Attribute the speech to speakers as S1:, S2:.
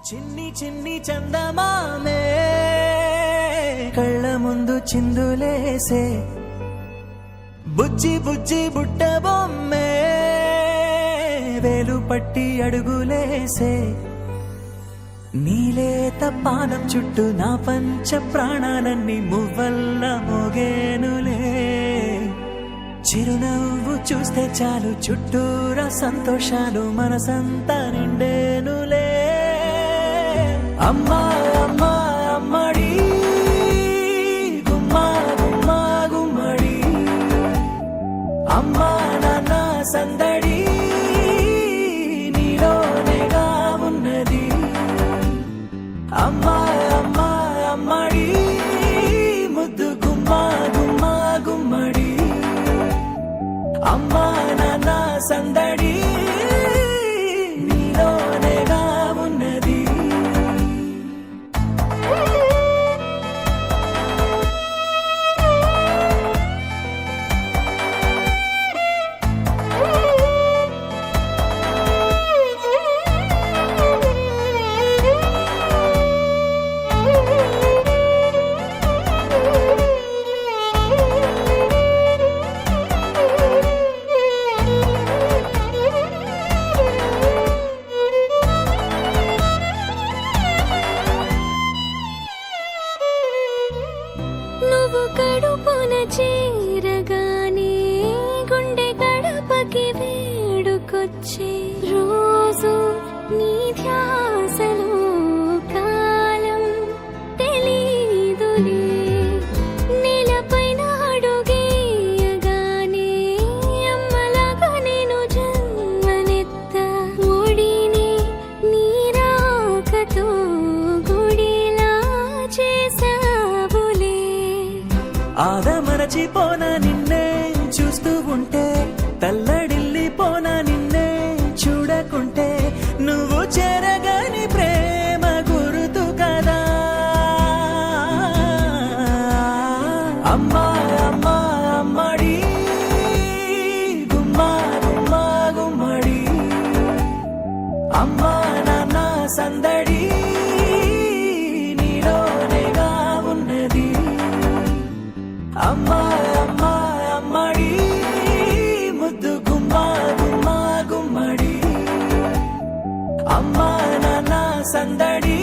S1: చిన్ని చిన్ని చందమామే కళ్ళ ముందు చిందులేసే బుజ్జి బుజ్జి బుట్ట బొమ్మే వేలు పట్టి అడుగులేసే నీలేత పానం చుట్టూ నా పంచ ప్రాణాలన్నీ మువ్వల్ల మోగేనులే చిరునవ్వు చూస్తే చాలు చుట్టూరా సంతోషాలు మనసంతా నిండేనులే అమ్మా అమ్మా అమ్మడి గుమ్మా గుమ్మా గుమ్మడి అమ్మా నాన్న సందడి నీలోనేగా ఉన్నది అమ్మా అమ్మా అమ్మడి ముద్దు గుమ్మా గుమ్మా గుమ్మడి అమ్మా నాన్న సందడి నీలోనేగా ఉన్నది
S2: నువ్వు కడుపున చేరగానే గుండె గడపకి వేడుకొచ్చే రోజు నీ ధ్యాసలో కాలం తెలీదులే నేలపైన అడుగేయగానే అమ్మలాగా నేను జన్మనెత్త ఒడిని నీ రాకతో గుడిలా చేసావులే
S1: ఆదమరచిపోనా నిన్నే చూస్తూ ఉంటే తల్లడిల్లిపోనా నిన్నే చూడకుంటే నువ్వు చేరగాని ప్రేమ గురుతు కదా అమ్మా అమ్మా అమ్మడి గుమ్మా గుమ్మా గుమ్మడి అమ్మా నాన్న సందడి నీలోనేగా ఉన్నది అమ్మా అమ్మా అమ్మడి ముద్దు గుమ్మా గుమ్మా గుమ్మడి అమ్మా నాన్న సందడి